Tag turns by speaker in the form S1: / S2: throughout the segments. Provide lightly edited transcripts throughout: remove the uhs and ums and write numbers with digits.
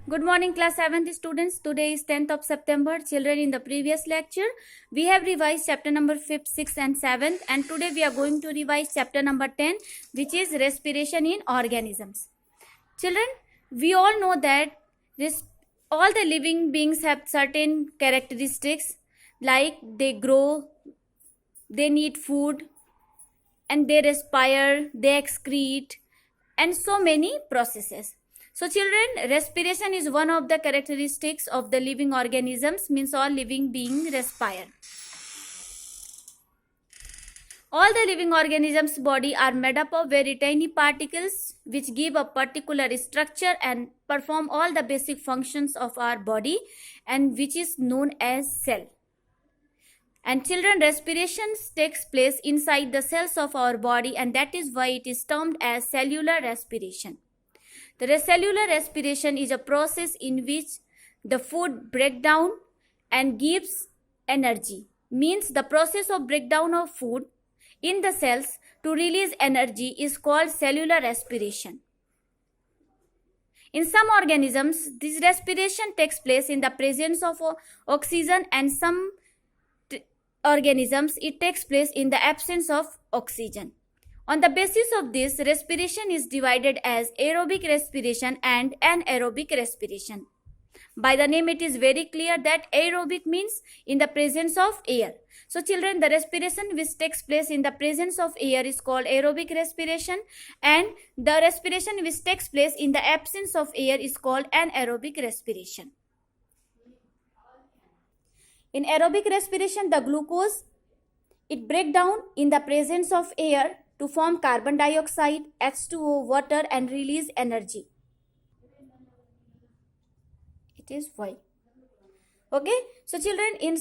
S1: Good morning, class 7th students. Today is 10th of September. Children, in the previous lecture, we have revised chapter number 5th, 6th and 7th. And today we are going to revise chapter number 10, which is respiration in organisms. Children, we all know that all the living beings have certain characteristics, like they grow, they need food, and they respire, they excrete, and so many processes. So children, respiration is one of the characteristics of the living organisms, means all living beings respire. All the living organisms' body are made up of very tiny particles which give a particular structure and perform all the basic functions of our body, and which is known as cell. And children, respiration takes place inside the cells of our body, and that is why it is termed as cellular respiration. The cellular respiration is a process in which the food breaks down and gives energy. Means the process of breakdown of food in the cells to release energy is called cellular respiration. In some organisms, this respiration takes place in the presence of oxygen, and some organisms it takes place in the absence of oxygen. On the basis of this, respiration is divided as aerobic respiration and anaerobic respiration. By the name, it is very clear that aerobic means in the presence of air. So children, the respiration which takes place in the presence of air is called aerobic respiration, and the respiration which takes place in the absence of air is called anaerobic respiration. In aerobic respiration, the glucose it breaks down in the presence of air to form carbon dioxide, H2O, water, and release energy. It is why. Okay, so children, in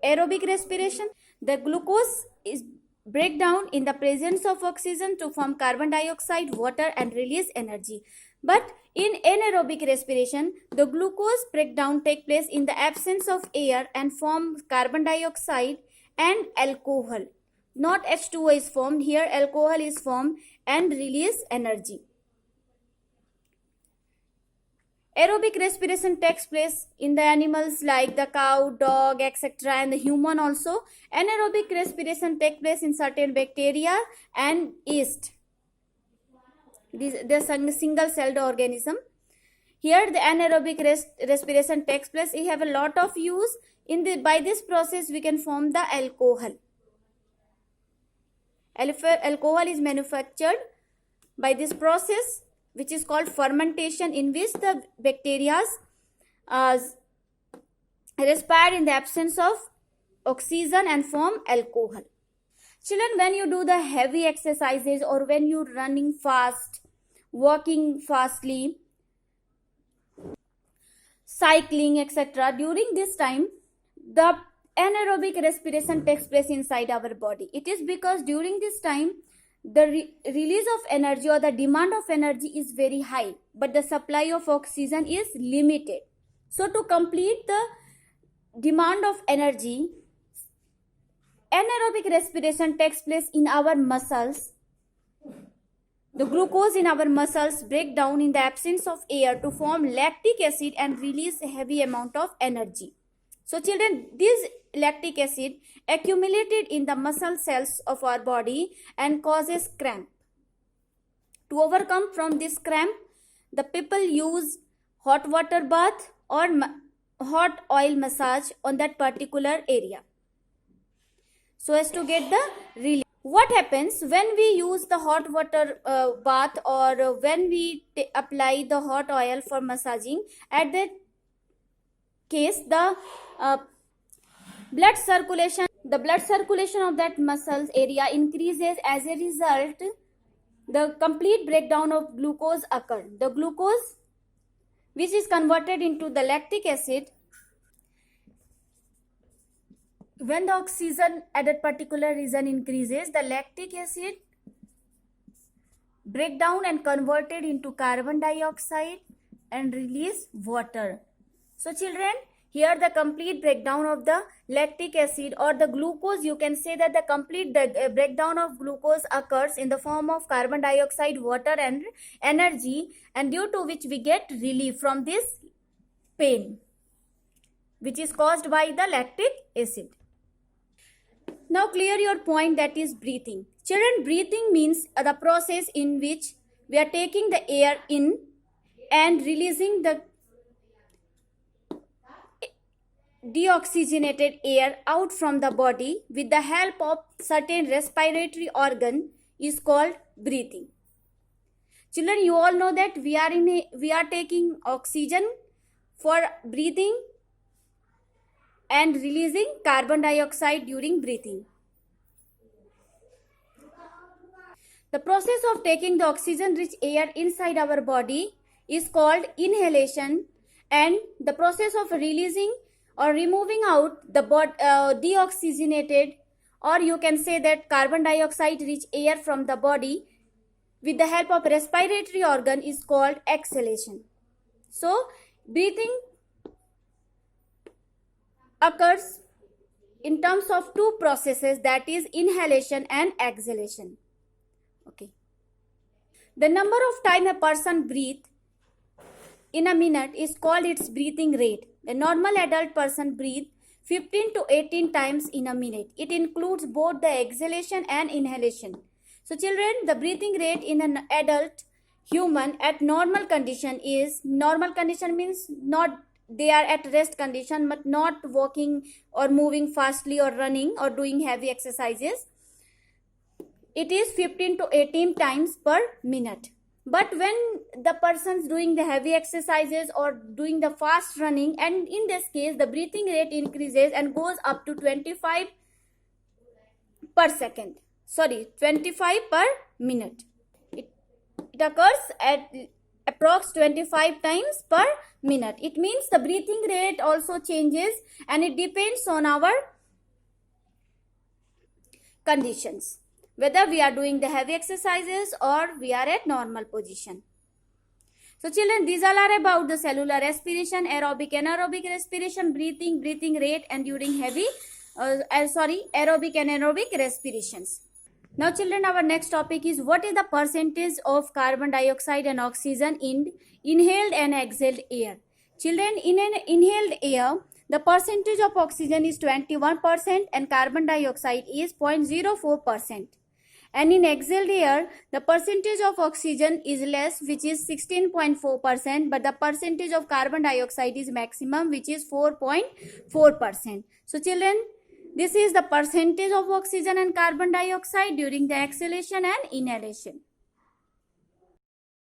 S1: aerobic respiration, the glucose is break down in the presence of oxygen to form carbon dioxide, water, and release energy. But in anaerobic respiration, the glucose breakdown take place in the absence of air and form carbon dioxide and alcohol. Not H2O is formed, here alcohol is formed and release energy. Aerobic respiration takes place in the animals like the cow, dog, etc. and the human also. Anaerobic respiration takes place in certain bacteria and yeast. This single celled organism. Here the anaerobic respiration takes place. We have a lot of use. By this process we can form the alcohol. Alcohol is manufactured by this process, which is called fermentation, in which the bacteria respire in the absence of oxygen and form alcohol. Children, when you do the heavy exercises or when you're running fast, walking fastly, cycling, etc., during this time, the anaerobic respiration takes place inside our body. It is because during this time, the release of energy or the demand of energy is very high, but the supply of oxygen is limited. So to complete the demand of energy, anaerobic respiration takes place in our muscles. The glucose in our muscles break down in the absence of air to form lactic acid and release a heavy amount of energy. So children, this lactic acid accumulated in the muscle cells of our body and causes cramp. To overcome from this cramp, the people use hot water bath or hot oil massage on that particular area, so as to get the relief. What happens when we use the hot water bath or when we apply the hot oil for massaging? At that case, the blood circulation of that muscles area increases. As a result, the complete breakdown of glucose occurs. The glucose, which is converted into the lactic acid, when the oxygen at that particular region increases, the lactic acid break down and converted into carbon dioxide and release water. So children, here the complete breakdown of the lactic acid or the glucose, you can say that the complete breakdown of glucose occurs in the form of carbon dioxide, water and energy, and due to which we get relief from this pain which is caused by the lactic acid. Now clear your point, that is breathing. Children, breathing means the process in which we are taking the air in and releasing the deoxygenated air out from the body with the help of certain respiratory organ is called breathing. Children, you all know that we are taking oxygen for breathing and releasing carbon dioxide during breathing. The process of taking the oxygen rich air inside our body is called inhalation, and the process of releasing or removing out the deoxygenated, or you can say that carbon dioxide rich air from the body with the help of respiratory organ is called exhalation. So breathing occurs in terms of two processes, that is inhalation and exhalation. Okay. The number of time a person breathes in a minute is called its breathing rate. A normal adult person breathes 15 to 18 times in a minute. It includes both the exhalation and inhalation. So children, the breathing rate in an adult human at normal condition is, normal condition means not they are at rest condition but not walking or moving fastly or running or doing heavy exercises. It is 15 to 18 times per minute. But when the person's doing the heavy exercises or doing the fast running, and in this case the breathing rate increases and goes up to 25 per second. 25 per minute. It occurs at approx 25 times per minute. It means the breathing rate also changes and it depends on our conditions, whether we are doing the heavy exercises or we are at normal position. So children, these all are about the cellular respiration, aerobic, anaerobic respiration, breathing rate, and during aerobic and anaerobic respirations. Now children, our next topic is what is the percentage of carbon dioxide and oxygen in inhaled and exhaled air. Children, in an inhaled air, the percentage of oxygen is 21% and carbon dioxide is 0.04%. And in exhaled air, the percentage of oxygen is less, which is 16.4%, but the percentage of carbon dioxide is maximum, which is 4.4%. So children, this is the percentage of oxygen and carbon dioxide during the exhalation and inhalation.